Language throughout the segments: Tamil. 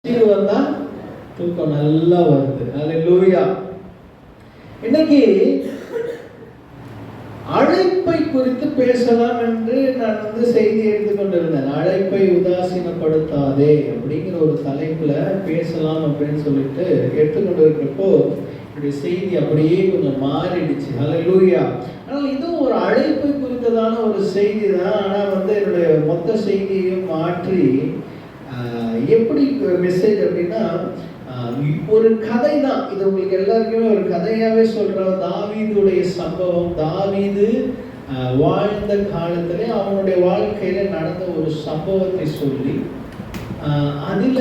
வந்தா தூக்கம் நல்லா வருது. அல்லேலூயா. இன்னைக்கு அழைப்பை குறித்து பேசலாம் என்று நான் செய்தி எடுத்துக்கொண்டிருந்தேன். அழைப்பை உதாசீனப்படுத்தாதே அப்படிங்கிற ஒரு தலைப்புல பேசலாம் அப்படின்னு சொல்லிட்டு எடுத்துக்கொண்டிருக்கிறப்போ என்னுடைய செய்தி அப்படியே கொஞ்சம் மாறிடுச்சு. அல்லேலூயா. ஆனால் இதுவும் ஒரு அழைப்பை குறித்ததான ஒரு செய்தி தான். ஆனால் என்னுடைய மொத்த செய்தியையும் மாற்றி எப்படி மெசேஜ் அப்படின்னா ஒரு கதை தான். இது உங்களுக்கு எல்லாருக்குமே ஒரு கதையாவே சொல்றோம். தாவீதுடைய சம்பவம், தாவீது வாழ்ந்த காலத்துல அவனுடைய வாழ்க்கையில நடந்த ஒரு சம்பவத்தை சொல்லி அதுல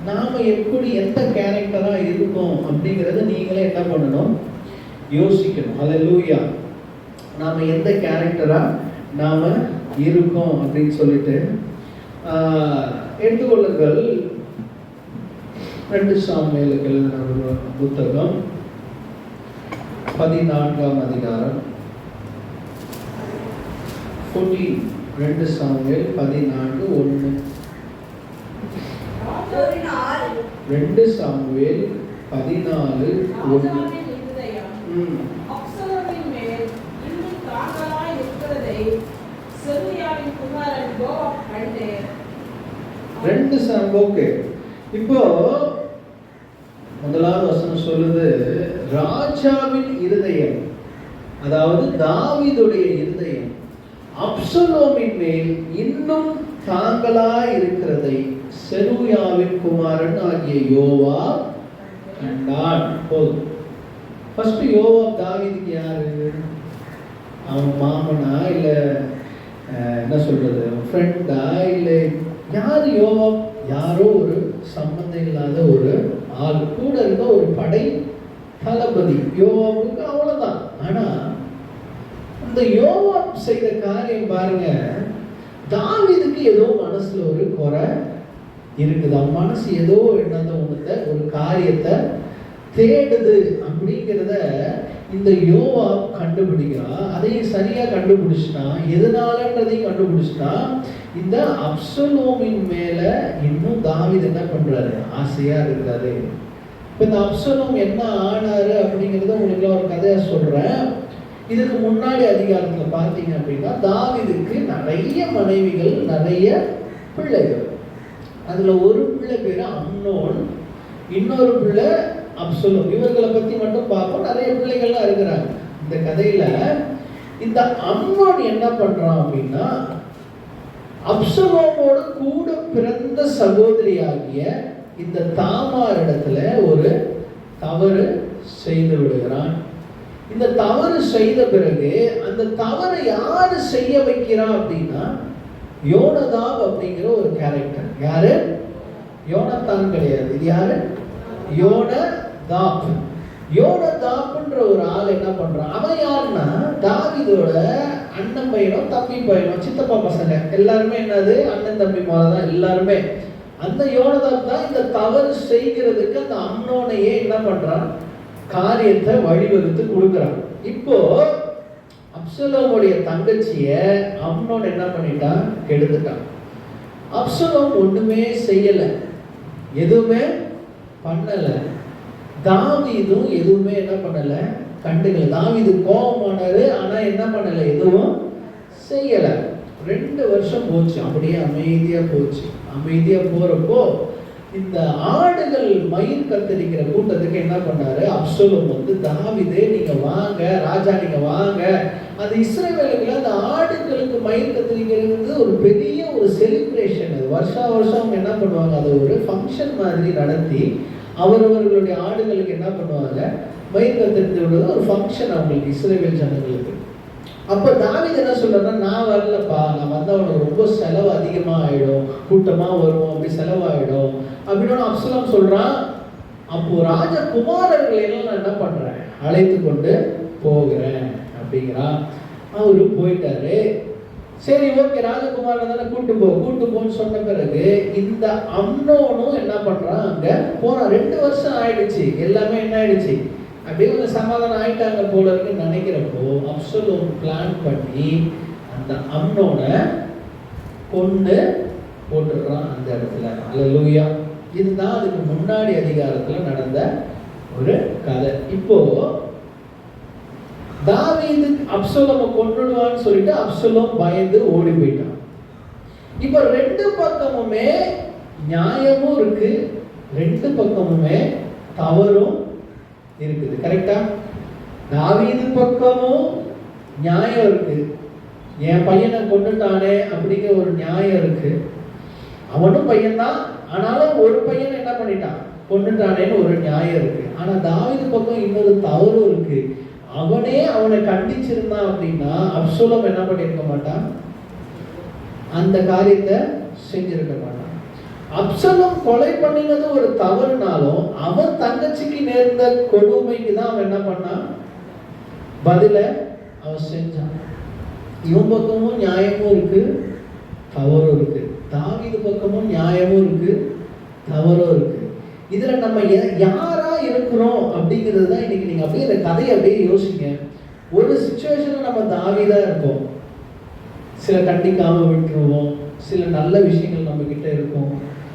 நாம எப்படி எந்த கேரக்டரா இருக்கோம் அப்படிங்கறத நீங்களே என்ன பண்ணணும், யோசிக்கணும். அல்லேலூயா. நாம எந்த கேரக்டரா நாம இருக்கோம் அப்படின்னு சொல்லிட்டு எடுத்துக்கொள்ளுங்கள். 2 சாமுவேலுக்கு எழுதின புத்தகம் 14ஆம் அதிகாரம் 14. 2 சாமுவேல் 14:1. 2 சாமுவேல் 14:1. இப்போ முதலாவது வசனம் சொல்லுது, ராஜாவின் இருதயம், அதாவது தாவீதுடைய இருதயம் அப்சலோமின் மேல் இன்னும் தாங்களாய் இருக்கிறதை செருயாவின் குமாரன் ஆகிய யோவாப் கண்டான். போதும். ஃபர்ஸ்ட் யோவாப் தாவீதுக்கு யாரு? அவன் மாமனா இல்ல என்ன சொல்றது, ஃப்ரெண்டா இல்ல யாரு யோவாப்? யாரோ ஒரு சம்பந்தம் இல்லாத ஒரு ஆள், கூட இருந்த ஒரு படை தளபதி யோவாபுக்கு, அவ்வளவுதான். ஆனா அந்த யோவாப் செய்த காரியம் பாருங்க, தாவீதுக்கு ஏதோ மனசுல ஒரு குறை இருக்குது. அவன் மனசு ஏதோ என்னத ஒரு காரியத்தை தேடுது அப்படிங்கிறத இந்த யோவாப் கண்டுபிடிக்கிறான். அதையும் சரியா கண்டுபிடிச்சிட்டான். எதனாலன்றதையும் கண்டுபிடிச்சிட்டான். இந்த அப்சலோமின் மேல இன்னும் தாவீது என்ன பண்றாரு, ஆசையா இருக்கிறாரு. இப்ப இந்த அப்சலோம் என்ன ஆனாரு அப்படிங்கறத உங்களுக்கு ஒரு கதையா சொல்றேன். இதுக்கு முன்னாடி அதிகாரத்துல பாத்தீங்க அப்படின்னா தாவீதுக்கு நிறைய மனைவிகள், நிறைய பிள்ளைகள். அதுல ஒரு பிள்ளை பேரு அம்னோன், இன்னொரு பிள்ளை அப்சலோம். இவர்களை பத்தி மட்டும் பார்ப்போம். நிறைய பிள்ளைகள்லாம் இருக்கிறாங்க இந்த கதையில. இந்த அம்னோன் என்ன பண்றான் அப்படின்னா, அப்சலோமோடு கூட பிறந்த சகோதரியாகிய இந்த தாமார் இடத்துல ஒரு தவறு செய்து விடுகிறான். இந்த தவறு செய்த பிறகு அந்த தவறை யாரு செய்ய வைக்கிறான் அப்படின்னா, யோனதாப் அப்படிங்கிற ஒரு கேரக்டர். யாரு? யோனத்தான் கிடையாது. இது யாரு? யோனதாப். யோனதாப்ன்ற ஒரு ஆள் என்ன பண்றான், அவன் யாருன்னா தாவீதோட அண்ணன் பையனோ தம்பி பையனோ சித்தப்பா பசங்க எல்லாருமே என்னது அண்ணன் தம்பி மாதிரிதான் எல்லாருமே. அந்த யோனதாப் தான் இந்த தவறு செய்கிறதுக்கு அந்த அம்னோனையே என்ன பண்றான், காரியத்தை வழிவகுத்து கொடுக்குறான். இப்போ அப்சலோமுடைய தங்கச்சிய அம்னோன் என்ன பண்ணிட்டான், கெடுத்துட்டான். அப்சலோம் ஒண்ணுமே செய்யல, எதுவுமே பண்ணல. தாவீதும் எதுவுமே என்ன பண்ணல, கண்டுக்கல. தாவீது கோபமானாரு, ஆனா என்ன பண்ணல, எதுவும் செய்யல. 2 வருஷம் போச்சு, அப்படியே அமைதியா போச்சு. அமைதியா போறப்போ இந்த ஆடுகள் மயிர் கத்தரிக்கிற கூட்டத்துக்கு என்ன பண்ணாரு, அப்சலோம் தாவீதே நீங்க வாங்க, ராஜா நீங்க வாங்க. அது இஸ்ரவேலுக்குள்ள அந்த ஆடுகளுக்கு மயிர் கத்தரிக்கிறது ஒரு பெரிய ஒரு செலிப்ரேஷன். அது வருஷா வருஷம் அவங்க என்ன பண்ணுவாங்க, அதை ஒரு ஃபங்க்ஷன் மாதிரி நடத்தி அவரவர்களுடைய ஆடுகளுக்கு என்ன பண்ணுவாங்க, மயிர் கத்தரித்து விடுறது ஒரு ஃபங்க்ஷன் அவங்களுக்கு, இஸ்ரவேல் ஜனங்களுக்கு. அப்ப தாவீது என்ன சொல்றாருன்னா, நான் வரலப்பா, நான் வந்தா உனக்கு ரொம்ப செலவு அதிகமா ஆயிடும், கூட்டமா வரும், அப்படி செலவாயிடும் அப்படின்னு அப்சலோம் சொல்றான். அப்போ ராஜகுமாரர்களை எல்லாம் நான் என்ன பண்றேன், அழைத்து கொண்டு போகிறேன் அப்படிங்கிறான். அவரு போயிட்டாரு. சரி, ஓகே, ராஜகுமாரன் தானே, கூட்டு போன்னு சொன்ன பிறகு இந்த அம்னோனும் என்ன பண்றான், அங்க போறான். 2 வருஷம் ஆயிடுச்சு, எல்லாமே என்ன ஆயிடுச்சு, அப்படியே கொஞ்சம் சமாதானம் ஆயிட்டாங்க போல இருக்குன்னு நினைக்கிறப்போ அப்சலோம் பிளான் பண்ணி அந்த அம்னோனை கொண்டு போட்டுடுறான் அந்த இடத்துல. அல்லேலூயா. இதுதான் அதுக்கு முன்னாடி அதிகாரத்துல நடந்த ஒரு கதை. இப்போ தாவீது அப்சலோமை கொன்னுடுவான்னு சொல்லிட்டு அப்சலோம் பயந்து ஓடி போயிட்டான். இப்போ ரெண்டு பக்கமுமே நியாயமும் இருக்கு, ரெண்டு பக்கமுமே தவறும் இருக்குது. கரெக்டா? தாவீது பக்கமும் நியாயம் இருக்கு, என் பையனை கொண்டுட்டானே அப்படிங்கிற ஒரு நியாயம் இருக்கு. அவனும் பையன்தான், ஆனாலும் ஒரு பையனை என்ன பண்ணிட்டான், கொண்டுட்டானேன்னு ஒரு நியாயம் இருக்கு. ஆனா தாவீது பக்கம் இன்னொரு தவறும் இருக்கு. அவனே அவனை கண்டிச்சிருந்தான் அப்படின்னா அப்சலோம் என்ன பண்ணிருக்க மாட்டான், அந்த காரியத்தை செஞ்சிருக்க மாட்டான். அப்சலோம் கொலை பண்ணினது ஒரு தவறுனாலும் அவன் தங்கச்சிக்கு நேர்ந்த கொடுமைக்கு தான் அவன் என்ன பண்ணான், பதில அவன் செஞ்சான். இவன் பக்கமும் நியாயமும் இருக்கு, தவறும் இருக்கு. தாவீது பக்கமும் நியாயமும் இருக்கு, தவறும் இருக்கு. இதுல நம்ம யாரா இருக்கிறோம் அப்படிங்கிறது தான் இன்னைக்கு நீங்க அப்படியே இந்த கதையை அப்படியே யோசிங்க. ஒரு சிச்சுவேஷன்ல நம்ம தாவீதா இருப்போம், சில கண்டிக்காம விட்டுருவோம், சில நல்ல விஷயங்கள் நம்ம கிட்ட இருக்கும்,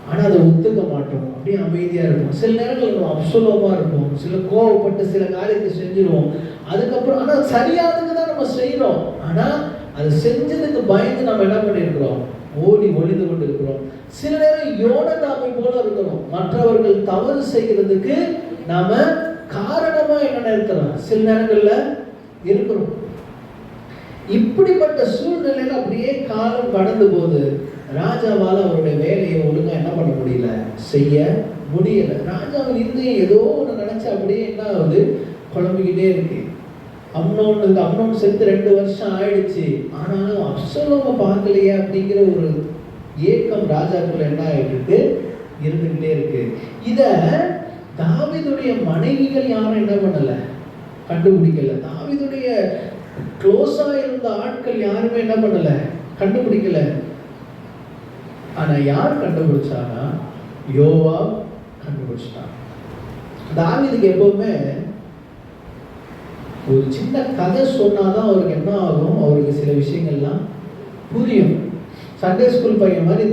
ஆனா அதை ஒத்துக்க மாட்டோம், அப்படியே அமைதியா இருப்போம். சில நேரங்கள் நம்ம அப்சலோமா இருப்போம், சில கோவப்பட்டு சில காரியத்தை செஞ்சிருவோம். அதுக்கப்புறம் ஆனா சரியானதுக்கு தான் நம்ம செய்யறோம், ஆனா அது செஞ்சதுக்கு பயந்து நம்ம என்ன பண்ணிருக்கிறோம், ஓடி ஒளிந்து கொண்டு இருக்கிறோம். சில நேரம் யோனதாமை போல இருக்கிறோம், மற்றவர்கள் தவறு செய்கிறதுக்கு நாம காரணமா என்ன இருக்கிறோம், சில நேரங்கள்ல இருக்கிறோம். இப்படிப்பட்ட சூழ்நிலையில அப்படியே காலம் கடந்து போது ராஜாவால அவருடைய வேலையை ஒழுங்கா என்ன பண்ண முடியல, செய்ய முடியல. ராஜாவின் இருந்தே ஏதோ ஒன்று நினைச்சு அப்படியே என்ன ஆகுது, குழம்பிக்கிட்டே இருக்கு. அம்னோன் செத்து 2 வருஷம் ஆயிடுச்சு, ஆனாலும் அப்சலோமை பார்க்கலையே அப்படிங்கிற ஒரு ஏக்கம் ராஜாக்குள்ள என்ன ஆயிட்டு இருந்துகிட்டே இருக்கு. இத தாவீதுடைய மனைவிகள் யாரும் என்ன பண்ணல, கண்டுபிடிக்கல. தாவீதுடைய க்ளோஸா இருந்த ஆட்கள் யாருமே என்ன பண்ணல, கண்டுபிடிக்கல. ஆனா யார் கண்டுபிடிச்சானா, யோவாப் கண்டுபிடிச்சான். தாவீதுக்கு எப்பவுமே ஒரு சின்ன கதை சொன்னாதான் அவருக்கு என்ன ஆகும், அவருக்கு சில விஷயங்கள்லாம் புரியும். சண்டே ஸ்கூல் பையன் மாதிரி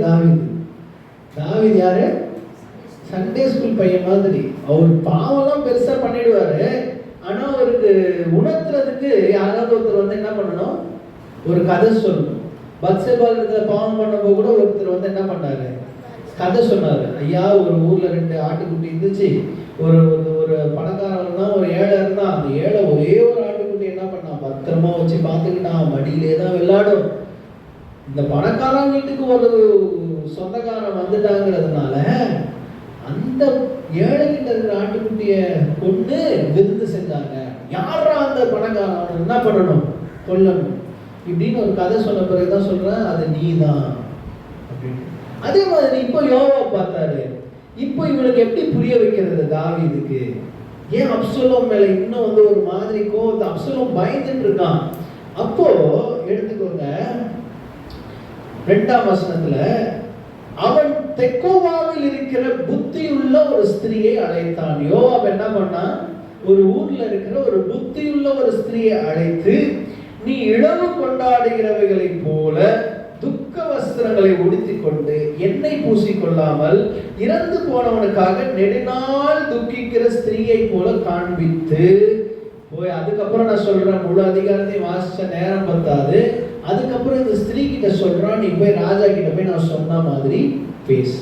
தாவீது யாரு, சண்டே ஸ்கூல் பையன் மாதிரி. அவர் பாவம்லாம் பெருசா பண்ணிடுவாரு, ஆனா அவருக்கு உணர்த்துறதுக்கு யாராவது ஒருத்தர் வந்து என்ன பண்ணணும், ஒரு கதை சொல்லணும். பத்சேபால் இருக்கிற பாவம் பண்ணப்போ கூட ஒருத்தர் வந்து என்ன பண்ணாரு, கதை சொன்னாரு. ஐயா, ஒரு ஊர்ல 2 ஆட்டுக்குட்டி இருந்துச்சு, ஒரு ஒரு பணக்காரன் தான், ஒரு ஏழை இருந்தான். அந்த ஏழை ஒரே ஒரு ஆட்டுக்குட்டி என்ன பண்ணான், பத்திரமா வச்சு பார்த்துக்கிட்டான், மடியிலே தான் விளையாடும். இந்த பணக்காரன் வீட்டுக்கு ஒரு சொந்தக்காரன் வந்துட்டாங்கிறதுனால அந்த ஏழை கிட்ட இருக்கிற ஆட்டுக்குட்டிய கொண்டு விருந்து செஞ்சாங்க. யாரா அந்த பணக்காரன், என்ன பண்ணணும், கொல்லணும் இப்படின்னு ஒரு கதை சொன்ன பிறகுதான் சொல்றேன், அது நீதான் அப்படின்னு. அதே மாதிரி இப்போ யோவாப் பார்த்தாரு. இப்போ இவனுக்கு எப்படி புரிய வைக்கிறது தாவீதுக்கு, ஏன் அப்சலோம் மேல இன்னும் வந்து ஒரு மாதிரி கோவத்தை, அப்சலோம் பயந்துட்டு இருக்கான். அப்போ எடுத்துக்கோங்க 2ஆம் வசனத்துல, அவன் தெக்கோவாவில் இருக்கிற புத்தியுள்ள ஒரு ஸ்திரியை அழைத்தான். யோவாப் என்ன பண்ணா, ஒரு ஊர்ல இருக்கிற ஒரு புத்தியுள்ள ஒரு ஸ்திரியை அழைத்து, நீ இளவு கொண்டாடுகிறவைகளை போல துக்க வஸ்திரங்களை உடுத்திக் கொண்டு எண்ணெய் பூசிக்கொள்ளாமல் இறந்து போனவனுக்காக நெடுநாள் துக்கிக்கிற ஸ்திரீயை போல காண்பித்து போய். அதுக்கப்புறம் நான் சொல்றேன், முழு அதிகாரத்தையும் வாசிச்ச நேரம் பத்தாது. அதுக்கப்புறம் இந்த ஸ்திரீ கிட்ட சொல்றான், நீ போய் ராஜா கிட்ட போய் நான் சொன்ன மாதிரி பேசு.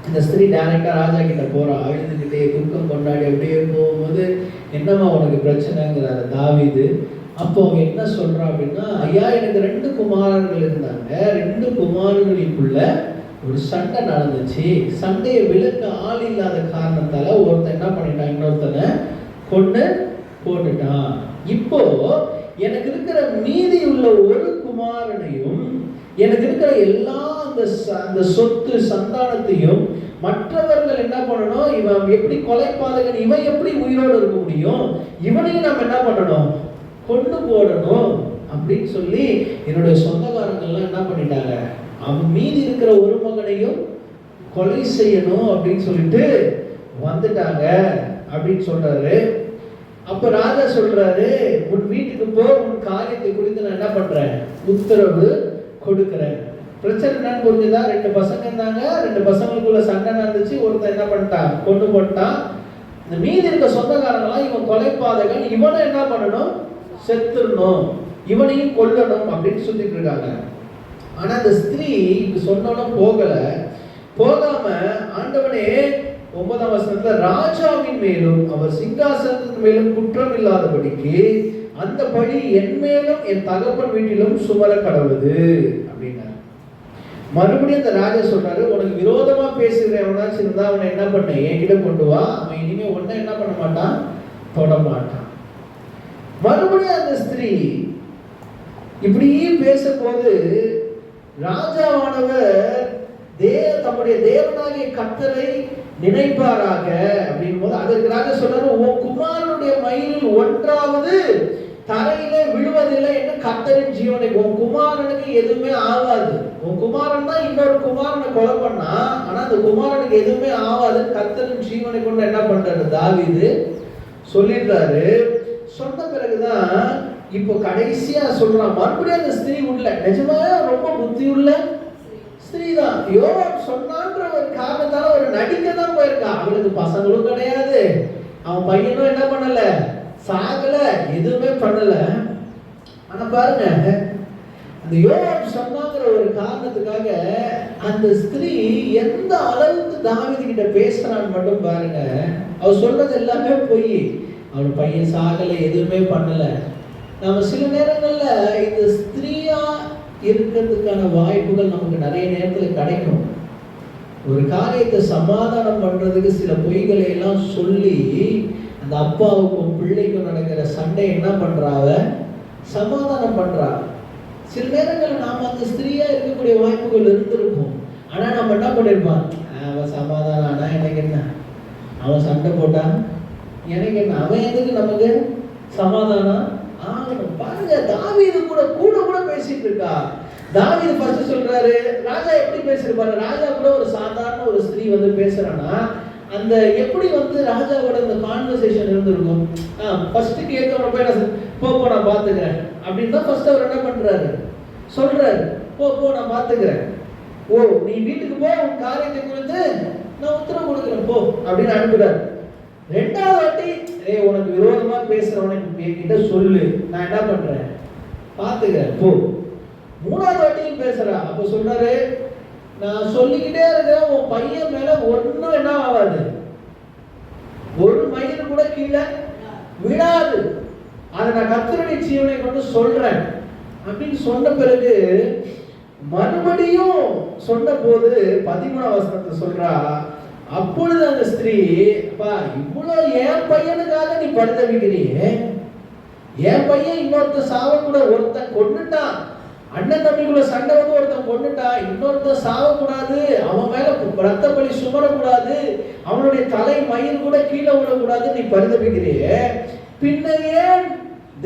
இந்த ஸ்திரீ டைரக்டா ராஜா கிட்ட போறா, அழுதுகிட்டே துக்கம் கொண்டாடி அப்படியே போகும்போது, என்னம்மா உனக்கு பிரச்சனைங்கிறாரு தாவீது. அப்போ அவன் என்ன சொல்றான் அப்படின்னா, ஐயா, எனக்கு 2 குமாரர்கள் இருந்தாங்க, 2 குமாரர்களுக்குள்ள ஒரு சண்டை நடந்துச்சு. சண்டையை விளக்க ஆள் இல்லாத காரணத்தால ஒருத்தன் என்ன பண்ணிட்டான், இன்னொருத்தனை கொண்டு போட்டுட்டான். இப்போ எனக்கு இருக்கிற மீதி உள்ள ஒரு குமாரனையும், எனக்கு இருக்கிற எல்லா அந்த சொத்து சந்தானத்தையும் மற்றவர்கள் என்ன பண்ணணும், இவன் எப்படி கொலைபாதகன், இவன் எப்படி உயிரோடு இருக்க முடியும், இவனையும் நம்ம என்ன பண்ணணும், கொண்டு போடணும் அப்படின்னு சொல்லி என்னுடைய சொந்தக்காரங்கள்லாம் என்ன பண்ணிட்டாங்க, அவன் மீதி இருக்கிற ஒரு மகனையும் கொலை செய்யணும் அப்படின்னு சொல்லிட்டு வந்துட்டாங்க அப்படின்னு சொல்றாரு. அப்ப ராஜா சொல்றாரு, உன் வீட்டுக்கு போ, உன் காரியத்தை குறித்து நான் என்ன பண்றேன், உத்தரவு கொடுக்கிறேன். பிரச்சனை என்னன்னு புரிஞ்சுதா? 2 பசங்க இருந்தாங்க, 2 பசங்களுக்குள்ள சண்டை நடந்துச்சு. ஒருத்தன் என்ன பண்ணிட்டான்? கொண்டு போட்டான். இந்த மீதி இருக்க சொந்தக்காரங்களாம் இவன் கொலைபாதகன், இவனை என்ன பண்ணணும்? செத்துடணும், இவனையும் கொல்லணும் அப்படின்னு சுத்திட்டு இருக்காங்க. ஆனா அந்த ஸ்திரீ இப்படி சொன்னாலும் போகாம ஆண்டவனே 9ஆம் வசனத்துல ராஜாவின் மேலும் அவர் சிங்காசனத்தின் மேலும் குற்றம் இல்லாதபடிக்கு அந்த பழி என் மேலும் என் தகப்பன் வீட்டிலும் சுமர கடவுது அப்படின்னாரு. மறுபடியும் அந்த ராஜா சொல்றாரு, உனக்கு விரோதமா பேசுகிறவனாச்சும் இருந்தா அவனை என்ன பண்ண, என்கிட்ட கொண்டு வா, அவன் இனிமே ஒன்ன என்ன பண்ண மாட்டான், தொட மாட்டான். மறுபடியும் அந்த ஸ்திரீ இப்படி பேசும்போது ராஜாவானவர் தம்முடைய தேவனாகிய கர்த்தரை நினைப்பாராக அப்படின் போது அதற்கு ராஜா சொல்றாரு, உன் குமாரனுடைய மயிரில் ஒன்றாவது தரையிலே விழுவதில்லை என்று கர்த்தரின் ஜீவனை. உன் குமாரனுக்கு எதுவுமே ஆகாது. உன் குமாரன் தான் இன்னொரு குமாரனை கொலை பண்ணா, ஆனா அந்த குமாரனுக்கு எதுவுமே ஆகாது கர்த்தரின் ஜீவனை கொண்டு என்ன பண்றாரு தாவீது சொல்லிடுறாரு. சொன்ன பிறகுதான் இப்போ கடைசியா சொல்றான். மறுபடியும் அந்த ஸ்திரீ உள்ள நிஜமாவே ரொம்ப புத்தி உள்ள ஸ்திரீதான். யோவாப் சொன்னான்ற ஒரு காரணத்தால ஒரு நடிக்க தான் போயிருக்கா. அவளுக்கு பசங்களும் கிடையாது, அவன் பையனும் என்ன பண்ணல, சாகல, எதுவுமே பண்ணல. ஆனா பாருங்க, அந்த யோவாப் சொன்னாங்கிற ஒரு காரணத்துக்காக அந்த ஸ்திரீ எந்த அளவுக்கு தாவீது கிட்ட பேசுறான்னு மட்டும் பாருங்க. அவ சொல்றது எல்லாமே போய், அவன் பையன் சாகல, எதுவுமே பண்ணல. நம்ம சில நேரங்கள்ல இந்த ஸ்திரீயா இருக்கிறதுக்கான வாய்ப்புகள் நமக்கு நிறைய நேரத்தில் கிடைக்கும். ஒரு காரியத்தை சமாதானம் பண்றதுக்கு சில பொய்களை எல்லாம் சொல்லி அந்த அப்பாவுக்கும் பிள்ளைக்கும் நடக்கிற சண்டை என்ன பண்றாவ, சமாதானம் பண்றா. சில நேரங்களில் நாம அந்த ஸ்திரீயா இருக்கக்கூடிய வாய்ப்புகள் இருந்திருக்கும். ஆனா நம்ம என்ன பண்ணிருப்பான், அவன் சமாதானம் ஆனா எனக்கு என்ன, அவன் சண்டை போட்டா எனக்கு என்ன, அவன் எதுக்கு நமக்கு சமாதானம் ஆகணும். பாருங்க, தாவீது கூட பேசிட்டு இருக்கா. தாவீது ஃபர்ஸ்ட் சொல்றாரு, ராஜா எப்படி பேசிருப்பாரு, ராஜா கூட ஒரு சாதாரண ஒரு ஸ்திரீ வந்து பேசுறானா அந்த எப்படி வந்து ராஜாவோட அந்த கான்வர்சேஷன் இருந்திருக்கும். ஃபர்ஸ்ட் கேட்கறப்ப போய் போ நான் பாத்துக்கிறேன் அப்படின்னு தான் ஃபர்ஸ்ட் அவர் என்ன பண்றாரு, சொல்றாரு, போ நான் பாத்துக்கிறேன், ஓ நீ வீட்டுக்கு போ, உன் காரியத்தை குறித்து நான் உத்தரவு கொடுக்குறேன் போ அப்படின்னு அனுப்புறாரு. 2வது வாட்டி உனக்கு விரோதமா பேசுறவனுக்கு என்கிட்ட சொல்லு, நான் என்ன பண்றேன் பாத்துக்கிறேன் போ. 3வது வாட்டியும் பேசுறா. அப்ப சொல்றாரு, நான் சொல்லிக்கிட்டே இருக்கிறேன், உன் பையன் மேல ஒன்னும் என்ன ஆகாது, ஒரு மயிர் கூட கீழே விடாது, அதை நான் கர்த்தருடைய ஜீவனை கொண்டு சொல்றேன் அப்படின்னு சொன்ன பிறகு மறுபடியும் சொன்ன போது 13ஆம் வசனத்தை சொல்றா, அப்பொழுது அந்த ஸ்திரீ, அப்பா இவ்வளவு என் பையனுக்காக நீ பரிதவிக்கிறியே, என் பையன் இன்னொருத்த சாவக்கூட, ஒருத்தன் கொண்டுட்டான், அண்ணன் தம்பிக்குள்ள சண்டை வந்து ஒருத்தன் கொண்டுட்டான், இன்னொருத்தன் சாவக்கூடாது, அவன் மேல ரத்த பலி சுமரக்கூடாது, அவனுடைய தலை மயிர் கூட கீழே விடக்கூடாது, நீ பரிதவிக்கிறியே, பின்ன ஏன்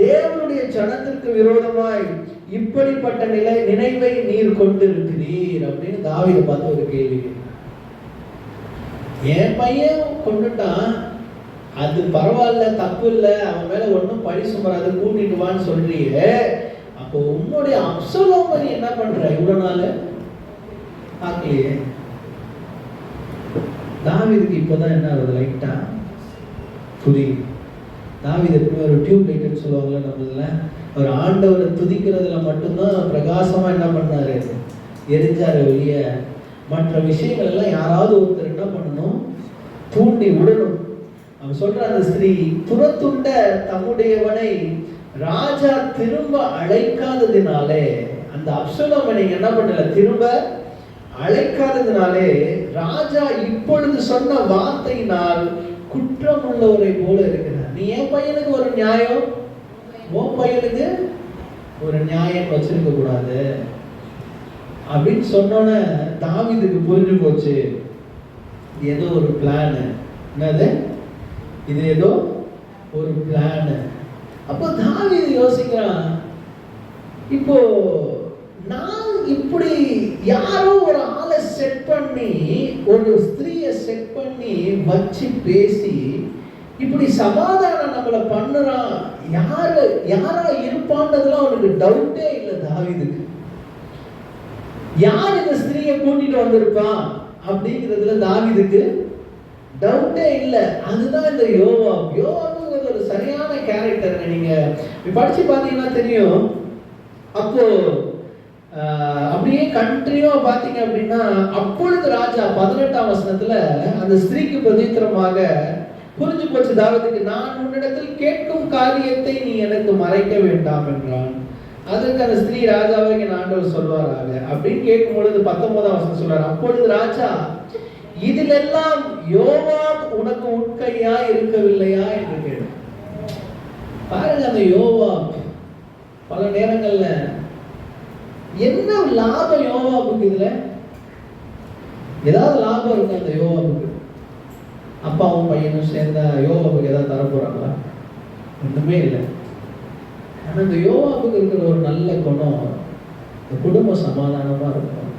தேவனுடைய ஜனத்திற்கு விரோதமாய் இப்படிப்பட்ட நினைவை நீர் கொண்டிருக்கிறீர் அப்படின்னு தாவீதை பார்த்து ஒரு கேள்வி. என் பையன் கொண்டுட்டான், அது பரவாயில்ல, தப்பு இல்லை, அவன் மேல ஒன்றும் பழி சுமராது, கூட்டிட்டு வான்னு சொல்றியே, அப்போ உன்னுடைய அப்சலோமை நீ என்ன பண்ற, இவ்வளவு நாள் பார்க்கலையே. தாவீதுக்கு இப்போதான் என்ன ஆகுது, லைட்டா புரியுது. தாவீது ஒரு டியூப் லைட்னு சொல்லுவாங்கல்ல நம்மள, ஒரு ஆண்டவரை துதிக்கிறதுல மட்டும்தான் பிரகாசமா என்ன பண்ணாரு, எரிஞ்சாரு வெளிய. மற்ற விஷயங்கள் எல்லாம் யாராவது ஒருத்தர் என்ன பண்ணணும், தூண்டி விடணும். அவன் சொல்ற அந்த ஸ்திரீ துரத்துண்ட தம்முடையவனை ராஜா திரும்ப அழைக்காததினாலே, அந்த அப்சலோமை என்ன பண்ணல, திரும்ப அழைக்காததினாலே ராஜா இப்பொழுது சொன்ன வார்த்தையினால் குற்றம் உள்ளவரை போல இருக்கிறார். நீ என் பையனுக்கு ஒரு நியாயம், உன் பையனுக்கு ஒரு நியாயம் வச்சிருக்க கூடாது அப்படின்னு சொன்னோன்னே தாவீதுக்கு புரிஞ்சு போச்சு, ஏதோ ஒரு பிளான். என்னது இது, ஏதோ ஒரு பிளான். அப்போ தாவீது யோசிக்கிறான், இப்போ நான் இப்படி யாரோ ஒரு ஆளை செட் பண்ணி, ஒரு ஸ்திரீயை செட் பண்ணி வச்சு பேசி இப்படி சமாதானம் நம்மளை பண்ணுறான், யாரா இருப்பான்றதுலாம் அவனுக்கு டவுட்டே இல்லை தாவீதுக்கு. யார் இந்த ஸ்திரீயை கூட்டிட்டு வந்திருப்பான் அப்படிங்கிறதுல தாவீதுக்கு டவுட்டே இல்லை. அதுதான் இந்த யோவாப். யோவாப்ங்கிறது ஒரு சரியான கேரக்டர். நீங்க படிச்சு பார்த்தீங்கன்னா தெரியும். அப்போ அப்படியே கண்டினியூவா பார்த்தீங்க அப்படின்னா, அப்பொழுது ராஜா 18ஆம் வசனத்துல அந்த ஸ்திரீக்கு பிரதித்திரமாக புரிஞ்சு போச்சு தாவீதுக்கு, நான் உன்னிடத்தில் கேட்கும் காரியத்தை நீ எனக்கு மறைக்க வேண்டாம் என்றான். அதற்கு அந்த ஸ்திரீ ராஜாவை என் ஆண்டவர் சொல்வாராக அப்படின்னு கேட்கும் பொழுது 19ஆம் வசனம் சொல்றாரு, அப்பொழுது ராஜா, இதிலெல்லாம் யோவாப் உனக்கு உட்கையா இருக்கவில்லையா என்று கேட்டு. பாருங்க, அந்த யோவாப் பல நேரங்கள்ல என்ன லாபம் யோவாபுக்கு? இதுல ஏதாவது லாபம் இருக்கு அந்த யோவாபுக்கு? அப்பாவும் பையனும் சேர்ந்தா யோவாபுக்கு ஏதாவது தர போறாங்களா? ஒண்ணுமே இல்லை. ஆனா இந்த யோவாபுக்கு இருக்கிற ஒரு நல்ல குணம், இந்த குடும்ப சமாதானமா இருக்கும்.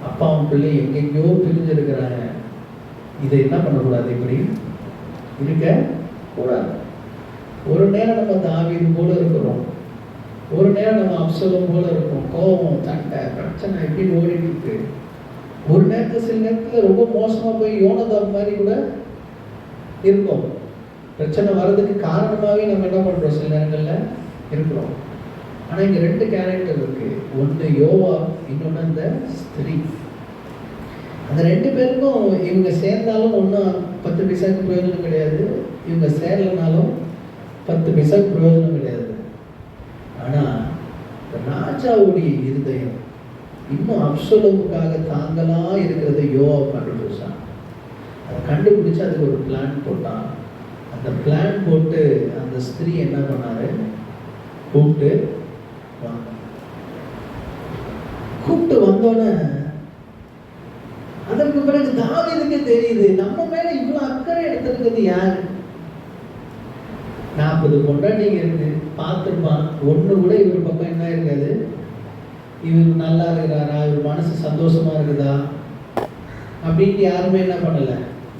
அப்பாவும் பிள்ளை எங்கெங்கயோ பிரிஞ்சிருக்கிறாங்க. இதை என்ன பண்ணக்கூடாது, இப்படி இருக்க கூடாது. ஒரு நேரம் நம்ம தாவீது போல இருக்கிறோம், ஒரு நேரம் நம்ம அப்சலோம் போல இருக்கும். கோபம், சண்டை, பிரச்சனை இப்படின்னு ஓடிட்டு இருக்கு. ஒரு நேரத்தில் சில நேரத்தில் ரொம்ப மோசமா போய் யோனதாப் மாதிரி கூட இருக்கும். பிரச்சனை வர்றதுக்கு காரணமாகவே நம்ம என்ன பண்றோம், சில நேரங்கள்ல இருக்கிறோம். ஆனா இங்க ரெண்டு கேரக்டர் இருக்கு. ஒன்று யோவாப், இன்னொன்று அந்த ஸ்திரீ. அந்த ரெண்டு பேருக்கும் இவங்க சேர்ந்தாலும் ஒன்றும் 10 பைசாக்கு பிரயோஜனம் கிடையாது, இவங்க சேரலனாலும் 10 பைசாக்கு பிரயோஜனம் கிடையாது. ஆனா ராஜாவுடைய இருதயம் இன்னும் அப்சலோமுக்காக தாங்களா இருக்கிறத யோவாப் கண்டுபிடிச்சான். அதை கண்டுபிடிச்சு அதுக்கு ஒரு பிளான் போட்டான். அந்த பிளான் போட்டு அந்த ஸ்திரீ என்ன பண்ணாரு, கூப்பிட்டு வந்தோடனே அதற்கு பிறகு தாவீதுக்கு தெரியுது, நம்ம மேல இவ்வளவு அக்கறை எடுத்திருக்கிறது யாரு? 40 பொண்டாட்டிங்க இருக்கு, பார்த்துருப்பான். ஒண்ணு கூட இவர் பக்கம் என்ன இருக்காது, இவர் நல்லா இருக்கிறாரா, இவர் மனசு சந்தோஷமா இருக்குதா அப்படின்ட்டு யாருமே என்ன பண்ணல,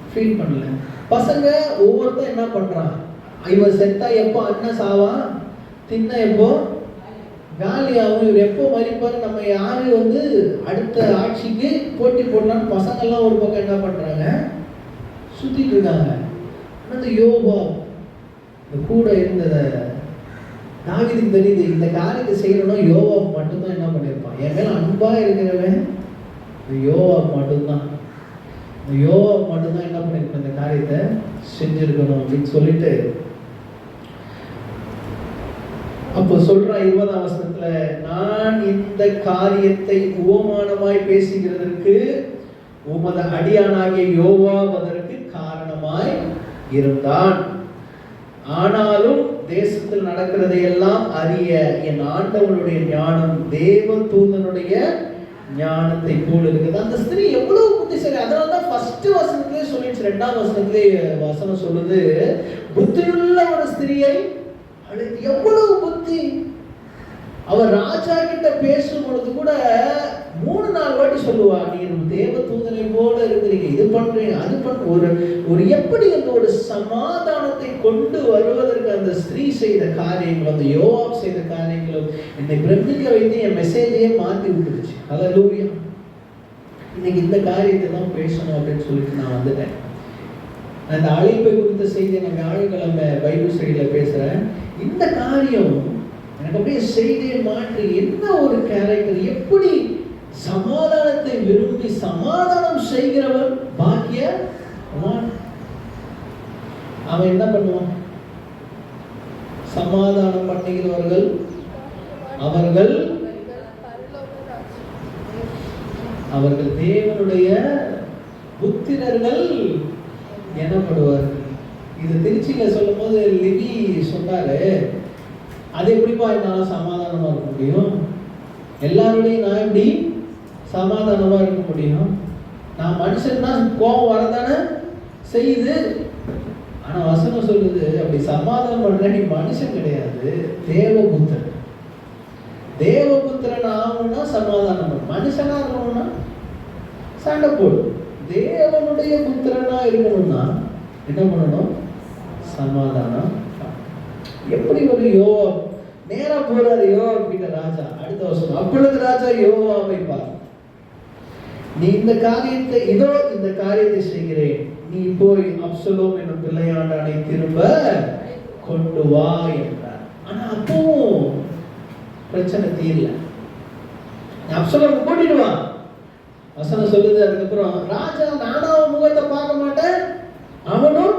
ஃபீல் பண்ணல. பசங்க ஒவ்வொருத்தரும் என்ன பண்றான், இவன் செத்தா எப்போ அண்ணன் சாவான், தின்ன எப்போ காலியாகும், இவர் எப்போ மறிப்பாரு, நம்ம யாரு அடுத்த ஆட்சிக்கு போட்டி போடலான்னு பசங்கள்லாம் ஒரு பக்கம் என்ன பண்றாங்க, சுத்திட்டு இருக்காங்க. அந்த யோவாப் கூட இருந்தத தாவீதுக்கு தெரியுது, இந்த காரியத்தை செய்யணும் யோவாப் மட்டும்தான் என்ன பண்ணியிருப்பான், என் மேல அன்பா இருக்கிறவன் யோவாப் மட்டும்தான், யோவாப் மட்டும்தான் என்ன பண்ணிருப்பான், இந்த காரியத்தை செஞ்சிருக்கணும் அப்படின்னு சொல்லிட்டு அப்போ சொல்றான் 20ஆம் வசனத்துல, நான் இந்த காரியத்தை உவமானமாய் பேசுகிறதற்கு உமது அடியானாகிய யோவாப் அதற்கு காரணமாய் இருந்தான். ஆனாலும் தேசத்தில் நடக்கிறதை எல்லாம் அறிய என் ஆண்டவனுடைய ஞானம் தேவ தூதனுடைய ஞானத்தை போல இருக்குது. அந்த ஸ்திரீ எவ்வளவு புத்திசாலி. அதனாலதான் ஃபர்ஸ்ட் வசனத்திலே சொல்லிடுச்சு, 2ஆம் வசனத்திலே வசனம் சொல்லுது, புத்தியுள்ள ஒரு ஸ்திரியை, எவ்வளவு புத்தி. அவர் ராஜா கிட்ட பேசும் பொழுது கூட 3-4 வாட்டி சொல்லுவா, நீங்க தேவ தூதனை போல இருக்கிறீங்க, இது பண்றீங்க அது பண்ற, ஒரு எப்படி அந்த ஒரு சமாதானத்தை கொண்டு வருவதற்கு அந்த ஸ்திரீ செய்த காரியங்களும் அந்த யோவாப் செய்த காரியங்களும் என்னை பிரமிக்க வைத்து என் மெசேஜையே மாற்றி விட்டுருச்சு. ஹல்லேலூயா. இன்னைக்கு இந்த காரியத்தை தான் பேசணும் அப்படின்னு சொல்லிட்டு நான் வந்துட்டேன். அந்த அழைப்பை குறித்த செய்தியை நான் வியாழக்கிழமை பைபிள் ஸ்டடியில் பேசுறேன். இந்த காரியம் எனக்கு அப்படியே செய்தியை மாற்றி, என்ன ஒரு கேரக்டர், எப்படி சமாதானத்தை விரும்பி சமாதானம் செய்கிறவன் பாக்கியவான். அவன் என்ன பண்ணுவான், சமாதானம் பண்ணுகிறவர்கள் அவர்கள் தேவனுடைய புத்திரர்கள் எனப்படுவார்கள். இது திருச்சியில சொல்லும் போது லிவி சொன்னாரு, அது எப்படிப்பா என்னால சமாதானமா இருக்க முடியும், எல்லாருடையும் நான் எப்படி சமாதானமா இருக்க முடியும், நான் மனுஷன் தான், கோபம் வரதானே செய்யுது. ஆனா வசனம் சொல்லுது, அப்படி சமாதானம் பண்ற நீ மனுஷன் கிடையாது, தேவபுத்திரன். தேவபுத்திரன் ஆகணும்னா சமாதானம், மனுஷனா இருக்கணும்னா சண்டை போடும். தேவனுடைய புத்திரனா இருக்கணும்னா என்ன பண்ணணும், சமாதானம். எப்படி ஒரு யோவாப் நேரா போறாரு யோவாப் கிட்ட ராஜா. அடுத்த வருஷம் அப்பொழுது ராஜா யோவாபை பார்த்தார். நீ இந்த காரியத்தை செய்கிறேன், நீ போய் அப்சலோம் என்னும் பிள்ளையாண்டானை திரும்ப கொண்டு வா என்றார். ஆனா அப்பவும் பிரச்சனை தீரல. அப்சலோம் கூட்டிட்டு வா வசனம் சொல்லுது. அதுக்கப்புறம் ராஜா, நானும் அவன் முகத்தை பார்க்க மாட்டேன், அவனும்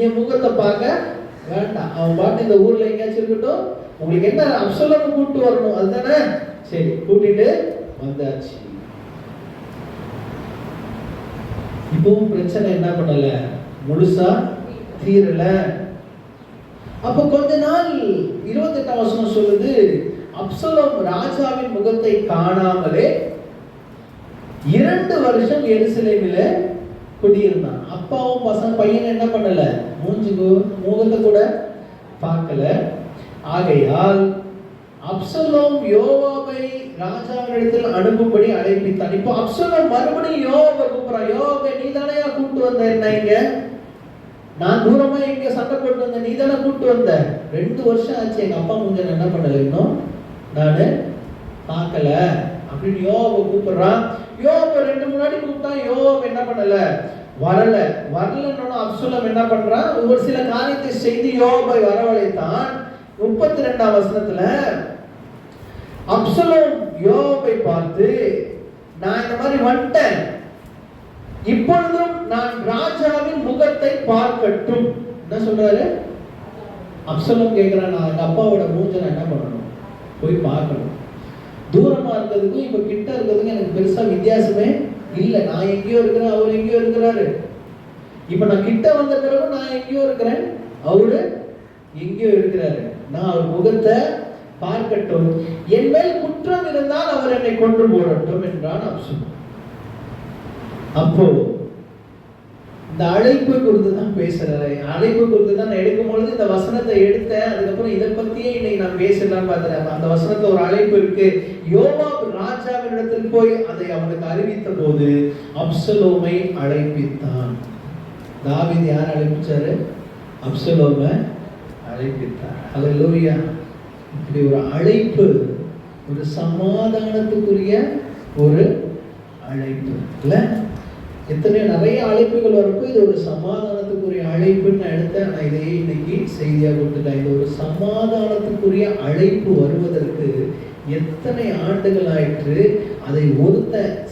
என் முகத்தை பார்க்க வேண்டாம், அவன் பாட்டு இந்த ஊர்ல எங்கேயாச்சும் இருக்கட்டும், உங்களுக்கு என்ன அப்சலோம் கூட்டு வரணும் அதுதானே, சரி கூட்டிட்டு வந்தாச்சு. இப்பவும் பிரச்சனை என்ன பண்ணல, முழுசா தீரல. அப்ப கொஞ்ச நாள் 28ஆம் வசனம் சொல்லுது, அப்சலோம் ராஜாவின் முகத்தை காணாமலே 2 வருஷம் எருசலேமில குடியிருந்தான். அப்பாவும் பையனை என்ன பண்ணல, முகத்தை கூட பார்க்கல. ஆகையால் அப்சலோம் யோவாபை ராஜாவினிடத்தில் அனுப்பும்படி அழைப்பித்தான். இப்போ அப்சலோம் மறுபடியும் யோவாபை கூப்பிடுறான். யோவாபை, நீ தானையா கூப்பிட்டு வந்த என்ன இங்க, நான் தூரமா இங்க சண்டை போட்டு வந்தேன், நீ தானே கூப்பிட்டு வந்த, 2 வருஷம் ஆச்சு எங்க அப்பா முஞ்ச என்ன பண்ணல, இன்னும் நானு பார்க்கல அப்படின்னு யோவாபை கூப்பிடுறான். யோவாபை 2 முன்னாடி கூப்பிட்டான், யோவாபை என்ன பண்ணல, வரலன்னு அப்சலோம் என்ன பண்றான், ஒரு சில காரியத்தை செய்து யோவாபை வரவழைத்தான். 32ஆம் வசனத்துல அப்சலோம் யோவாபை பார்த்து, நான் இந்த மாதிரி வந்துட்டேன், இப்பொழுதும் நான் ராஜாவின் முகத்தை பார்க்கட்டும். என்ன சொல்றாரு, அப்சலோம் கேட்கிறான், நான் எங்க அப்பாவோட மூஞ்ச என்ன பண்ணணும், போய் பார்க்கணும். தூரமா இருக்கிறதுக்கும் இப்ப கிட்ட இருக்கிறதுக்கும் எனக்கு பெருசா வித்தியாசமே இல்லை. நான் எங்கேயோ இருக்கிறேன், அவர் எங்கேயோ இருக்கிறாரு. இப்ப நான் கிட்ட வந்த பிறகு நான் எங்கேயோ இருக்கிறேன், அவரு எங்கேயோ இருக்கிறாரு. நான் அவர் முகத்தை பார்க்கட்டும், என் மேல் குற்றம் இருந்தால் அவர் என்னை கொன்று போடட்டும் என்றான் அப்சலோம். அப்போ இந்த அழைப்பு குறித்து தான் பேசுறேன். அழைப்பு குறித்து தான் நான் எடுக்கும் பொழுது இந்த வசனத்தை எடுத்தேன். அதுக்கப்புறம் இதை பத்தியே இன்னைக்கு நான் பேசலாம் பார்க்கிறேன். அந்த வசனத்துல ஒரு அழைப்பு இருக்கு. யோவாப் ராஜாவின் இடத்தில் போய் அதை அவனுக்கு அறிவித்த போது அப்சலோமை அழைப்பித்தான். தாவீது யார் அழைப்பிச்சாரு, அப்சலோமை அழைப்பித்தார். அல்லேலூயா. இப்படி ஒரு அழைப்பு, ஒரு சமாதானத்துக்குரிய ஒரு அழைப்பு இல்ல. எத்தனையோ நிறைய அழைப்புகள் வரப்போ இது ஒரு சமாதானத்துக்குரிய அழைப்புன்னு நான் எடுத்தேன். நான் இதையே இன்னைக்கு செய்தியாக கொடுத்துட்டேன். இது ஒரு சமாதானத்துக்குரிய அழைப்பு வருவதற்கு எத்தனை ஆண்டுகள் ஆயிற்று. அதை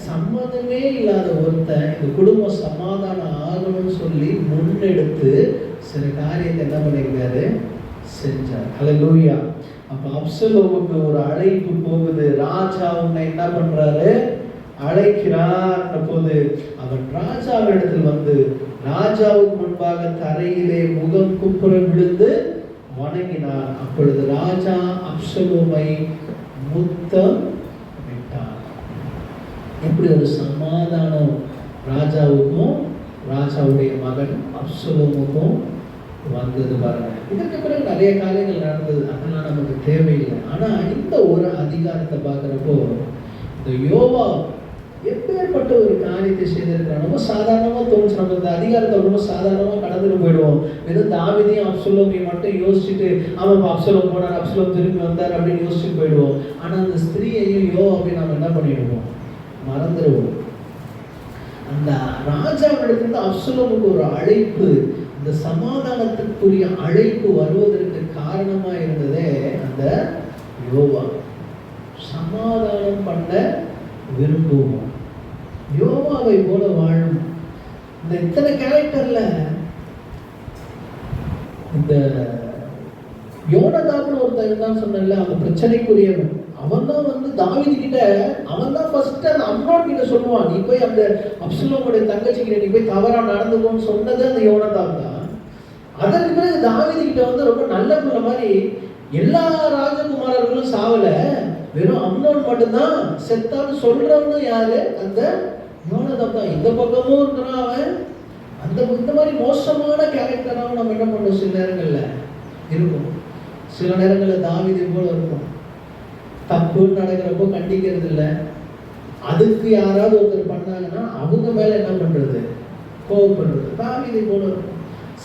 சம்மதமே இல்லாத இந்த குடும்பம் சமாதானம் ஆகணும்னு சொல்லி முன்னெடுத்து சில காரியத்தை என்ன பண்ணிருக்காரு, செஞ்சார். அல்லேலூயா. அப்ப அப்சலோமுக்கு ஒரு அழைப்பு போகுது. ராஜா உன்னை என்ன பண்றாரு, அழைக்கிறார். போது அவன் ராஜாவிடத்தில் வந்து ராஜாவுக்கு முன்பாக தரையிலே முகம் குப்புற விழுந்து வணங்கினார். அப்பொழுது ராஜா அப்சலோமை முத்தம் விட்டார். எப்படி ஒரு சமாதானம் ராஜாவுக்கும் ராஜாவுடைய மகன் அப்சலோமுக்கும் வந்தது பாருங்க. இதற்கு பிறகு நிறைய காரியங்கள் நடந்தது, அதெல்லாம் நமக்கு தேவையில்லை. ஆனா இந்த ஒரு அதிகாரத்தை பார்க்கிறப்போ இந்த யோவாப் எப்பேற்பட்ட ஒரு காரியத்தை செய்திருக்கிறான். ரொம்ப சாதாரணமா தோணுச்சு. நம்ம இந்த அதிகாரத்தை ரொம்ப சாதாரணமா கடந்துட்டு போயிடுவோம். வெறும் தாவீதையும் அப்சலோமையும் மட்டும் யோசிச்சுட்டு அவன் அப்சலோம் போனார், அப்சலோம் திரும்பி வந்தார் அப்படின்னு யோசிச்சுட்டு போயிடுவோம். ஆனா அந்த ஸ்திரீயையும் யோவாபையும் நம்ம என்ன பண்ணிடுவோம், மறந்துடுவோம். அந்த ராஜாவிடத்திலிருந்து அப்சலோமுக்கு ஒரு அழைப்பு, இந்த சமாதானத்துக்குரிய அழைப்பு வருவதற்கு காரணமா இருந்ததே அந்த யோவாப். சமாதானம் பண்ண விரும்புவோம், யோவாவை போல வாழும். இந்த இத்தனை கேரக்டர்ல இந்த யோனதாப்னு ஒருத்தர் தான் சொன்னல, அந்த பிரச்சனைக்குரியவன். அவன் தான் வந்து தாவீது கிட்ட, அவன் தான் ஃபர்ஸ்ட் அந்த அம்னோன் கிட்ட சொல்லுவான், நீ போய் அந்த அப்சலோமுடைய தங்கச்சி கிட்ட நீ போய் தவறா நடந்துக்கோன்னு சொன்னது அந்த யோனதாப் தான். அதற்கு பிறகு தாவீது கிட்ட வந்து ரொம்ப நல்ல பிள்ளை மாதிரி எல்லா ராஜகுமாரர்களும் சாவல, வெறும் அம்னோன் மட்டும்தான் செத்தான்னு சொல்றவனும் யாரு, அந்த யோனதாப் தான். இந்த பக்கமும் இருக்கிறான் அவன். இந்த மாதிரி மோசமான கேரக்டராகவும் நம்ம என்ன பண்ணோம், சில நேரங்கள்ல இருக்கும். சில நேரங்கள்ல தாவீதை போல இருக்கும். தப்புன்னு நடக்கிறப்போ கண்டிக்கிறது இல்லை. அதுக்கு யாராவது ஒருத்தர் பண்ணாங்கன்னா அவங்க மேல என்ன பண்றது, கோவப்படுறது. தாவீதை போல இருக்கும்.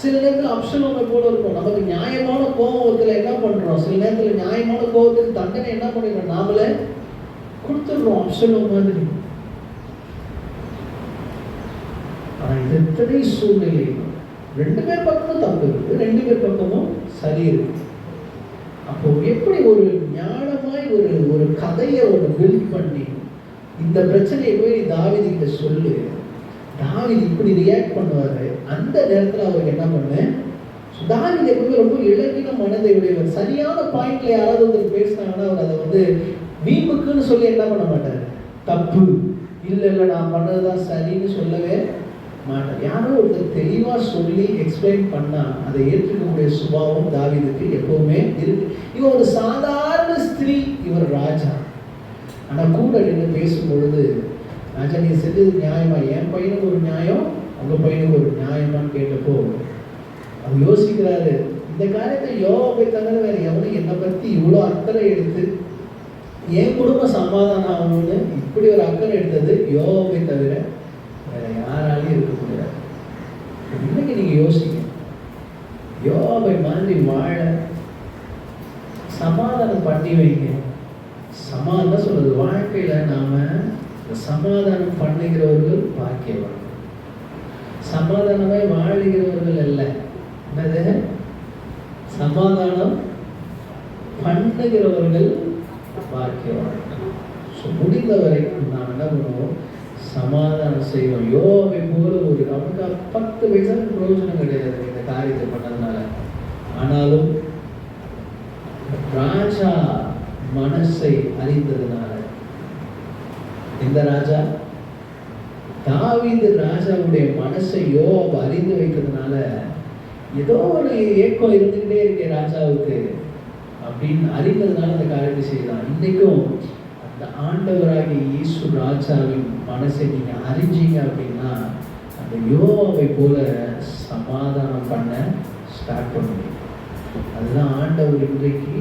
சில நேரத்தில் அப்சலோமை போல இருக்கும். நமக்கு நியாயமான கோபத்துல என்ன பண்றோம், சில நேரத்தில் நியாயமான கோபத்துக்கு தண்டனை என்ன பண்ணிடுறோம், நாமளே கொடுத்துடுறோம். அப்சலோம் மாதிரி ஆனா இது எத்தனை சூழ்நிலை, ரெண்டு பேர் பக்கமும் தப்பு இருக்கு, ரெண்டு பேர் பக்கமும் சரி இருக்கு. அப்போ எப்படி ஒரு ஞானமாய் ஒரு கதையை ஒரு பில்ட் பண்ணி இந்த பிரச்சனையை போய் தாவீது கிட்ட சொல்லு, தாவீது இப்படி ரியாக்ட் பண்ணுவாரு. அந்த நேரத்தில் அவருக்கு என்ன பண்ணு, தாவீது எப்பவுமே ரொம்ப இலகின மனதை உடையவர். சரியான பாயிண்ட்ல யாராவது ஒருத்தர் பேசினாங்கன்னா அவர் அதை வந்து வீம்புக்குன்னு சொல்லி என்ன பண்ண மாட்டார், தப்பு இல்லை இல்லை நான் பண்ணதுதான் சரின்னு சொல்லவே மாட்டார். யாரோ ஒருத்தர் தெளிவா சொல்லி எக்ஸ்பிளைன் பண்ணா அதை ஏற்றுக்கக்கூடிய சுபாவம் தாவீதுக்கு எப்பவுமே இருக்கு. இவர் ஒரு சாதாரண ஸ்திரீ, இவர் ராஜா. ஆனா கூட நின்று பேசும் பொழுது, ராஜா நீ செஞ்சது நியாயமா, என் பையனுக்கு ஒரு நியாயம் உங்க பையனுக்கு ஒரு நியாயமான்னு கேட்டப்போ அவர் யோசிக்கிறாரு, இந்த காரியத்தை யோவாபை தவிர வேற எவனும் என்னை பத்தி இவ்வளோ அக்கறை எடுத்து என் குடும்பம் சமாதானம் ஆகணும்னு இப்படி ஒரு அக்கறை எடுத்தது யோவாபை தவிர வேற யாராலையும் இருக்க முடியாது. இன்னைக்கு நீங்க யோசிங்க, யோவாபை மாதிரி வாழ சமாதானம் பண்ணி வைங்க. சமாதானம் சொல்றது, வாழ்க்கையில நாம சமாதானம் பண்ணுகிறவர்கள் பாக்கியவான், சமாதானமே வாழுகிறவர்கள் அல்ல. என்னது? சமாதானம் பண்ணுகிறவர்கள் பாக்கியவான். முடிந்தவரை நாம் என்ன பண்ணுவோம், சமாதானம் செய்வோம். யோவாபை போல ஒரு அவனுக்கு 10 வயசுல பிரயோஜனம் கிடையாது இந்த காரியத்தை பண்ணதுனால. ஆனாலும் ராஜா மனசை அறிந்ததுனால, இந்த ராஜா தாவீது ராஜாவுடைய மனசை யோவாப் அறிந்து வைத்ததுனால ஏதோ ஒரு ஏக்கம் இருந்துகிட்டே இருக்கே ராஜாவுக்கு அப்படின்னு அறிந்ததுனால அந்த காரியத்தை செய்யலாம். இன்னைக்கும் அந்த ஆண்டவராகிய இயேசு ராஜாவின் மனசை நீங்க அறிஞ்சீங்க அப்படின்னா அந்த யோவாவை போல சமாதானம் பண்ண ஸ்டார்ட் பண்ணுவீங்க. அதுதான் ஆண்டவர் இன்றைக்கு